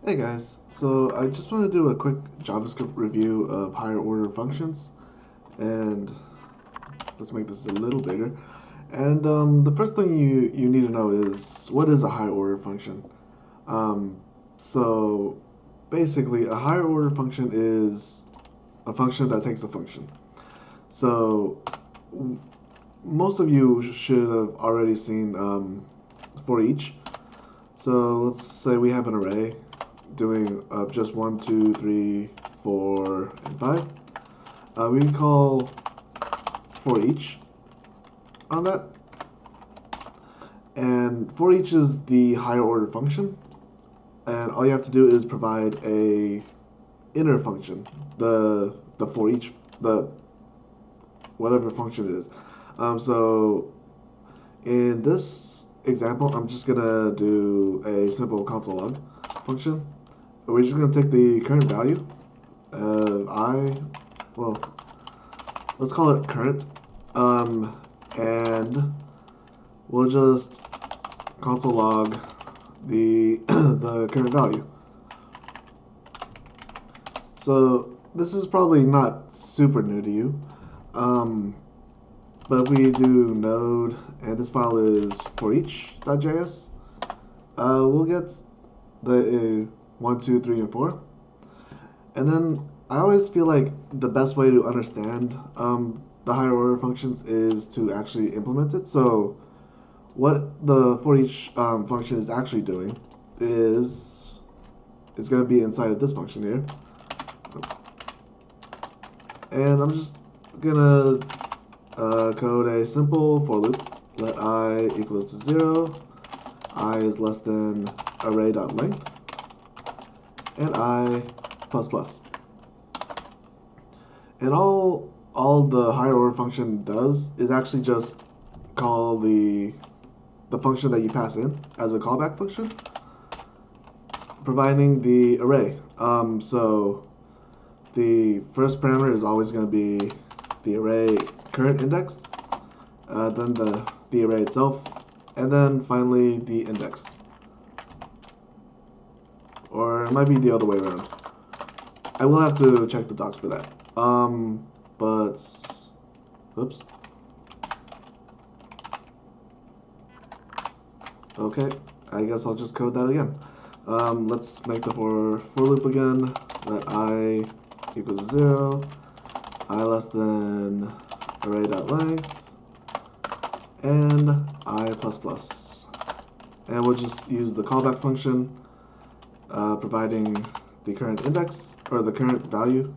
Hey guys, so I just want to do a quick JavaScript review of higher order functions, and let's make this a little bigger. And the first thing you need to know is what is a higher order function. Um, so basically, a higher order function is a function that takes a function. So most of you should have already seen for each. So let's say we have an array doing just 1, 2, 3, 4, and 5. We can call for each on that. And for each is the higher order function. And all you have to do is provide a inner function, the for each, the whatever function it is. So in this example, I'm just gonna do a simple console log function. We're just gonna take the current value of well, let's call it current, and we'll just console log the the current value. So this is probably not super new to you, but if we do node and this file is forEach.js, we'll get the 1, 2, 3, and 4. And then I always feel like the best way to understand the higher order functions is to actually implement it. So what the for each function is actually doing is it's going to be inside of this function here. And I'm just going to code a simple for loop. Let I equals to 0, I is less than array.length, and I plus plus. And all the higher order function does is actually just call the function that you pass in as a callback function, providing the array. So the first parameter is always going to be the array current index, then the array itself, and then finally the index. Or it might be the other way around. I will have to check the docs for that. But oops. Okay, I guess I'll just code that again. Let's make the for loop again. Let I equals 0, I less than array.length, and I plus plus. And we'll just use the callback function, providing the current index, or the current value,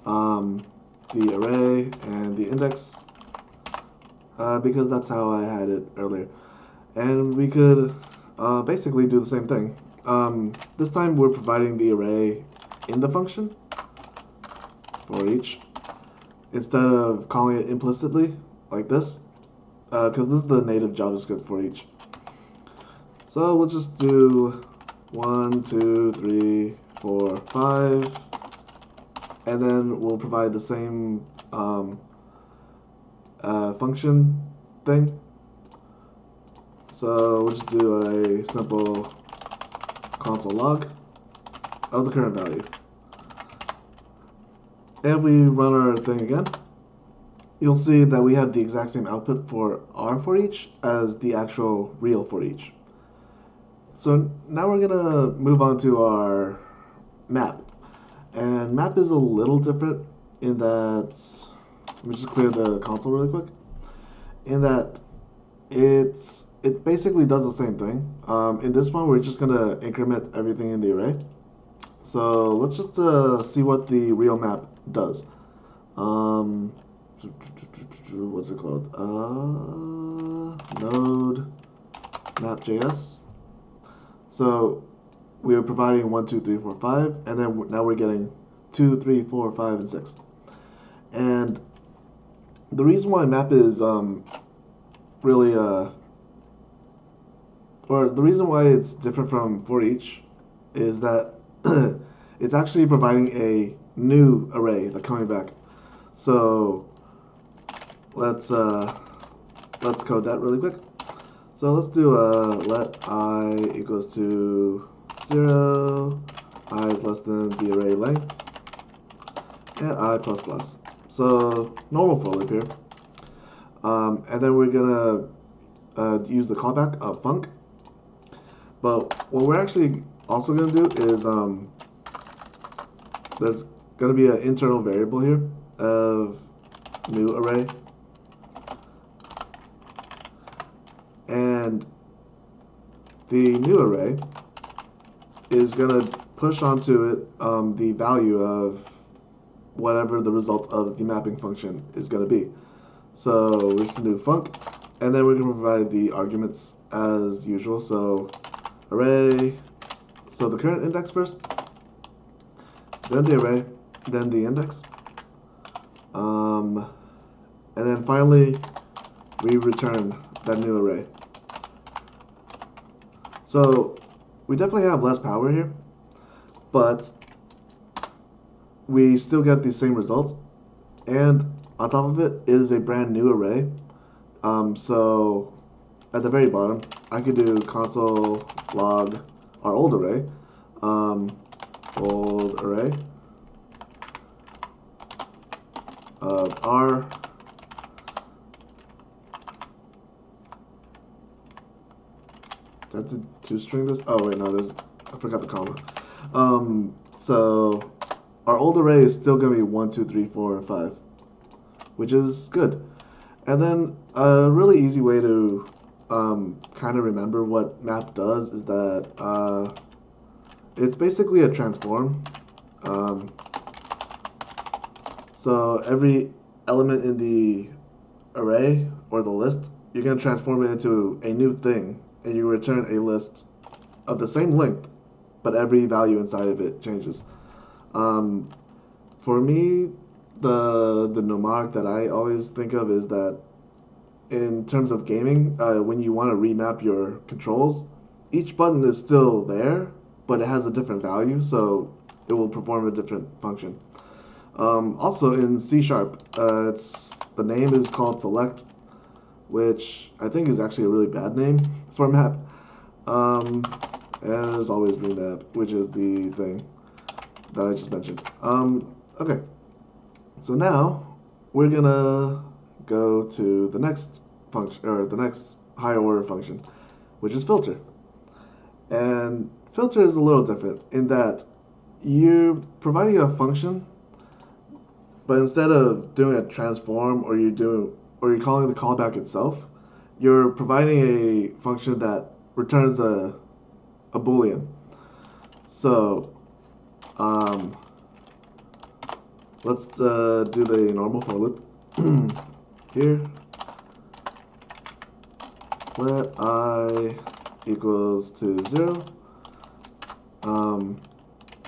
the array, and the index, because that's how I had it earlier. And we could basically do the same thing. This time we're providing the array in the function for each, instead of calling it implicitly like this, because this is the native JavaScript for each. So we'll just do 1, 2, 3, 4, 5, and then we'll provide the same function thing. So we'll just do a simple console log of the current value. And we run our thing again, you'll see that we have the exact same output for our for each as the actual real for each. So now we're gonna move on to our map. And map is a little different in that, let me just clear the console really quick, in that it basically does the same thing. In this one, we're just gonna increment everything in the array. So let's just see what the real map does. What's it called? Node map.js. So we are providing 1, 2, 3, 4, 5, and then now we're getting 2, 3, 4, 5, and 6. And the reason why map is really or the reason why it's different from for each is that it's actually providing a new array that's coming back. So let's code that really quick. So let's do let I equals to 0, I is less than the array length, and I plus plus. So normal for loop here. And then we're gonna use the callback of func. But what we're actually also gonna do is there's gonna be an internal variable here of new array, and the new array is gonna push onto it the value of whatever the result of the mapping function is gonna be. So we're just gonna do func, and then we're gonna provide the arguments as usual. So array, so the current index first, then the array, then the index, and then finally we return that new array. So we definitely have less power here, but we still get the same results, and on top of it is a brand new array. So at the very bottom, I could do console log our old array, R. That's a two-string this. Oh wait, no, I forgot the comma. So our old array is still gonna be 1, 2, 3, 4, and 5, which is good. And then a really easy way to kind of remember what map does is that it's basically a transform. So every element in the array or the list, you're going to transform it into a new thing, and you return a list of the same length, but every value inside of it changes. For me, the mnemonic that I always think of is that in terms of gaming, when you want to remap your controls, each button is still there, but it has a different value, so it will perform a different function. Also in C#, the name is called select, which I think is actually a really bad name for a map. And there's always remap, which is the thing that I just mentioned. Okay, so now we're gonna go to the next function, or the next higher order function, which is filter. And filter is a little different in that you're providing a function, but instead of doing a transform or you're calling the callback itself, you're providing a function that returns a boolean. So let's do the normal for loop here. Let I equals to 0.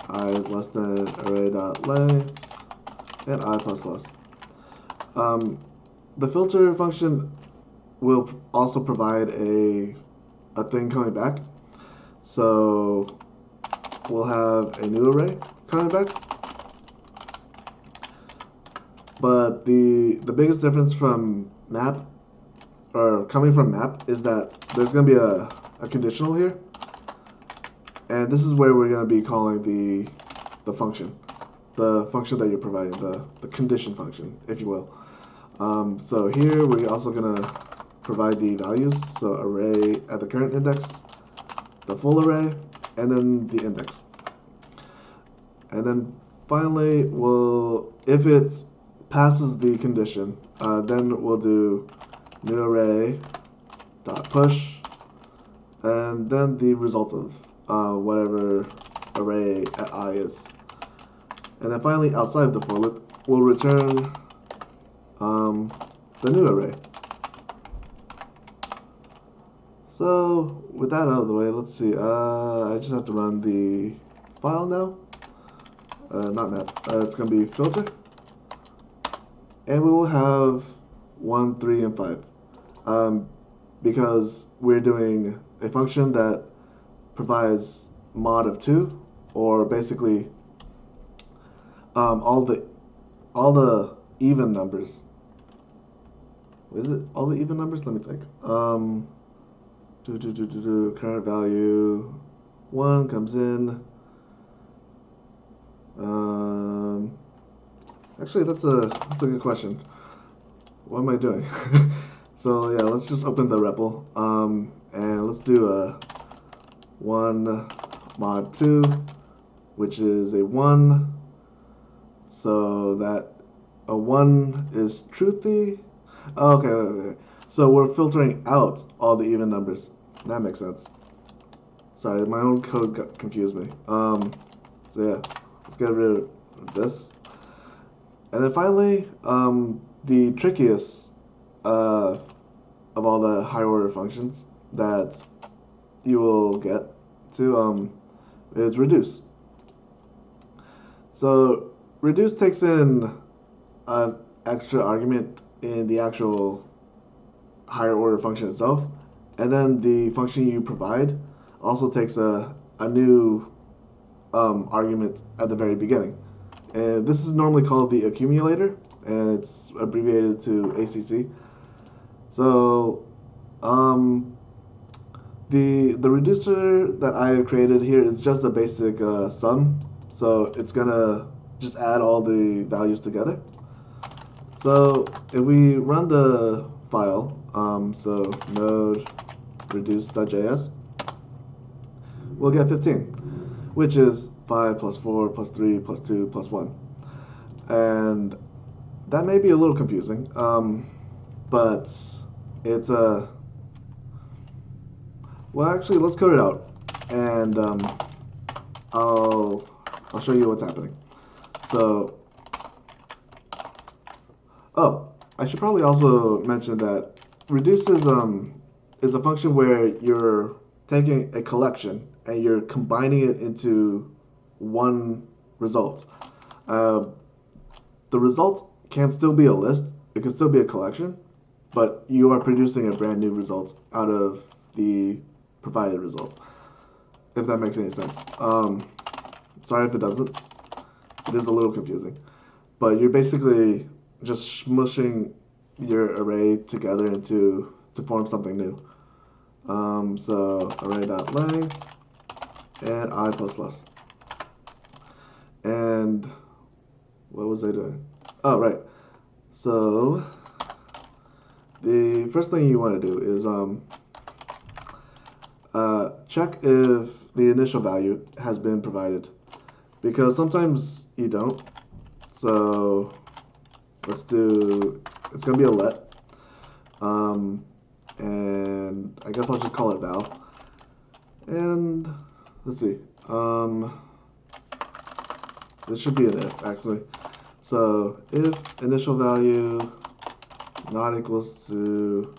I is less than array.length, and I plus plus. The filter function will also provide a thing coming back. So we'll have a new array coming back. But the biggest difference from map, or coming from map, is that there's going to be a conditional here. And this is where we're going to be calling the function. The function that you're providing, the condition function, if you will. So here we're also going to provide the values. So array at the current index, the full array, and then the index. And then finally, if it passes the condition, then we'll do new array dot push, and then the result of whatever array at I is. And then finally, outside of the for loop, we'll return the new array. So with that out of the way, let's see. I just have to run the file now. Not map. It's going to be filter. And we will have 1, 3, and 5. Because we're doing a function that provides mod of 2, or basically all the even numbers. Is it all the even numbers? Let me think. Current value, 1 comes in. Actually, that's a good question. What am I doing? So yeah, let's just open the REPL, and let's do a 1 mod 2, which is a 1, so that a 1 is truthy. Oh, okay. So we're filtering out all the even numbers. That makes sense. Sorry, my own code confused me. So yeah, let's get rid of this. And then finally, the trickiest of all the higher order functions that you will get to is reduce. So reduce takes in an extra argument in the actual higher order function itself, and then the function you provide also takes a new argument at the very beginning. And this is normally called the accumulator, and it's abbreviated to ACC. So the reducer that I have created here is just a basic sum. So it's gonna just add all the values together. So if we run the file, so node reduce.js, we'll get 15, which is 5 plus 4 plus 3 plus 2 plus 1. And that may be a little confusing, but it's a... Well, actually, let's code it out, and I'll show you what's happening. So, oh, I should probably also mention that reduce is a function where you're taking a collection and you're combining it into one result. The result can still be a list, it can still be a collection, but you are producing a brand new result out of the provided result, if that makes any sense. Sorry if it doesn't. It is a little confusing, but you're basically just smushing your array together to form something new. So array.length and I++. And what was I doing? Oh, right. So the first thing you want to do is check if the initial value has been provided, because sometimes you don't. So let's do, it's going to be a let. And I guess I'll just call it val. And let's see. This should be an if, actually. So if initial value not equals to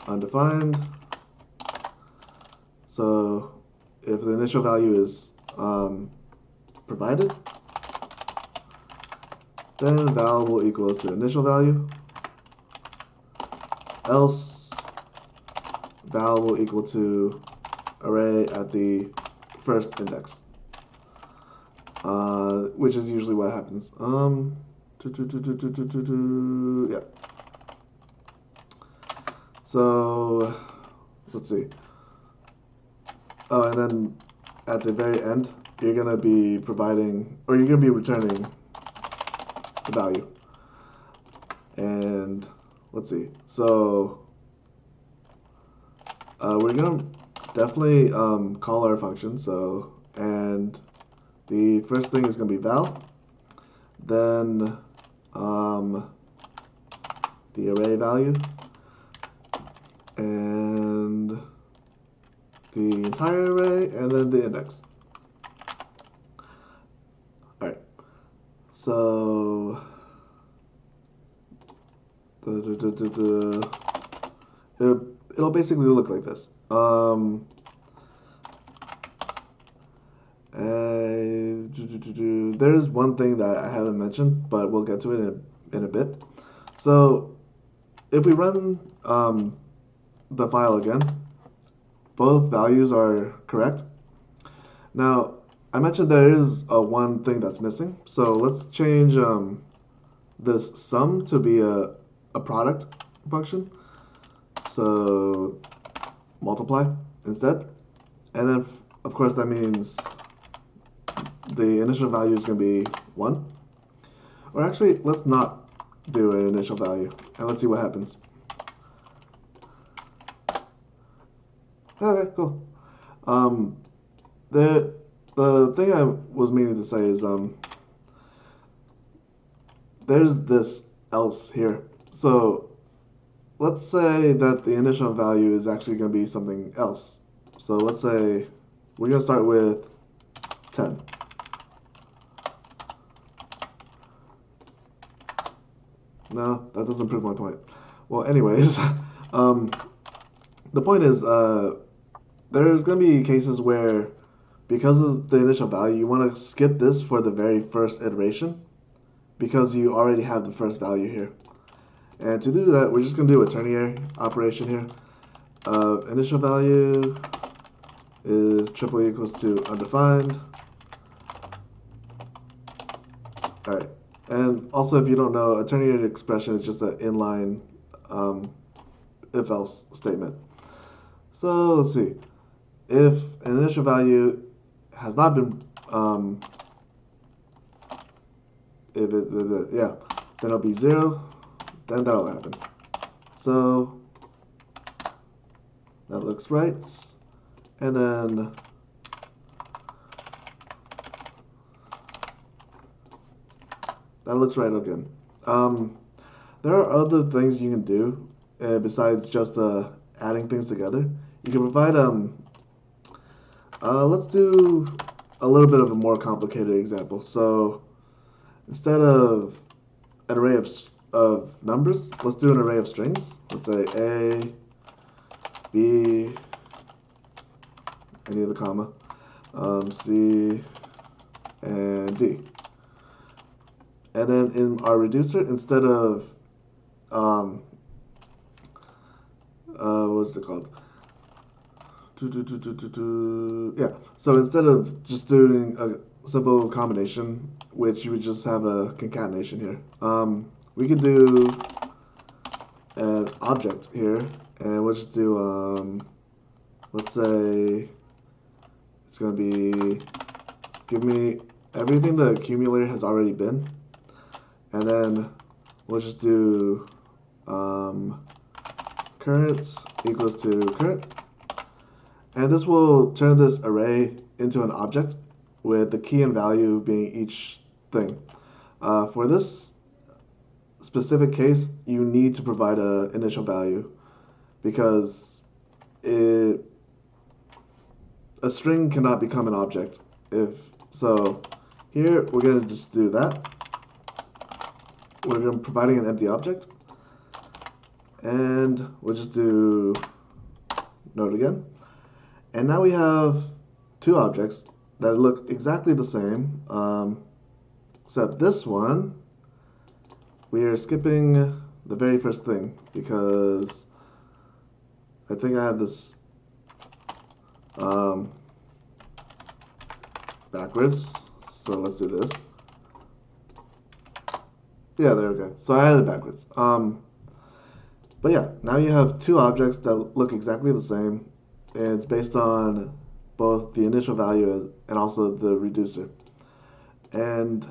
undefined, so if the initial value is provided, then val will equal to initial value, else val will equal to array at the first index, which is usually what happens. Yeah. So let's see. Oh, and then at the very end, you're gonna be providing, or you're gonna be returning the value. And let's see. So we're gonna definitely call our function. So, and the first thing is gonna be val, then the array value, and the entire array, and then the index. Alright, so it'll basically look like this. There's one thing that I haven't mentioned, but we'll get to it in a bit. So if we run the file again, both values are correct. Now, I mentioned there is one thing that's missing, so let's change this sum to be a product function. So multiply instead, and then of course, that means the initial value is going to be 1. Or actually, let's not do an initial value, and let's see what happens. Okay, cool. The thing I was meaning to say is there's this else here. So let's say that the initial value is actually going to be something else. So let's say we're going to start with 10. No, that doesn't prove my point. Well, anyways, the point is there's going to be cases where because of the initial value, you want to skip this for the very first iteration because you already have the first value here. And to do that, we're just going to do a ternary operation here. Initial value is triple equals to undefined. All right. And also, if you don't know, a ternary expression is just an inline if-else statement. So let's see. If an initial value has not been, then it'll be 0. Then that'll happen. So that looks right. And then that looks right again. There are other things you can do besides just adding things together. You can provide let's do a little bit of a more complicated example. So instead of an array of numbers, let's do an array of strings. Let's say A, B, I need the comma, C, and D. And then in our reducer, instead of what's it called? Yeah. So instead of just doing a simple combination, which you would just have a concatenation here, we could do an object here, and we'll just do let's say it's gonna be give me everything the accumulator has already been, and then we'll just do current equals to current. And this will turn this array into an object with the key and value being each thing. For this specific case, you need to provide an initial value because a string cannot become an object. So here we're going to just do that. We're going to be providing an empty object. And we'll just do node again. And now we have two objects that look exactly the same, except this one, we are skipping the very first thing because I think I have this backwards. So let's do this. Yeah, there we go. So I had it backwards. But yeah, now you have two objects that look exactly the same. And it's based on both the initial value and also the reducer. And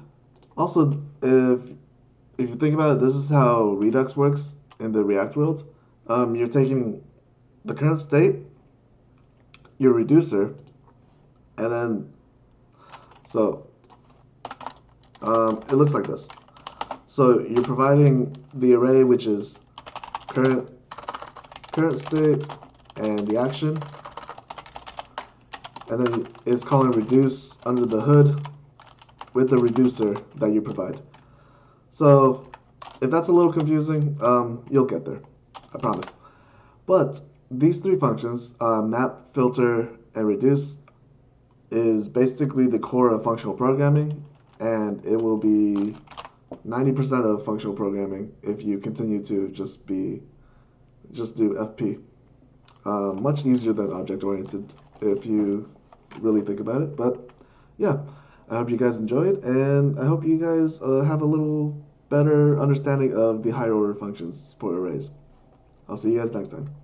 also, if you think about it, this is how Redux works in the React world. You're taking the current state, your reducer, and then so it looks like this. So you're providing the array, which is current state and the action, and then it's calling reduce under the hood with the reducer that you provide. So if that's a little confusing, you'll get there, I promise. But these three functions, map, filter, and reduce, is basically the core of functional programming, and it will be 90% of functional programming if you continue to just do FP. Much easier than object-oriented if you really think about it. But yeah, I hope you guys enjoyed, and I hope you guys have a little better understanding of the higher order functions for arrays. I'll see you guys next time.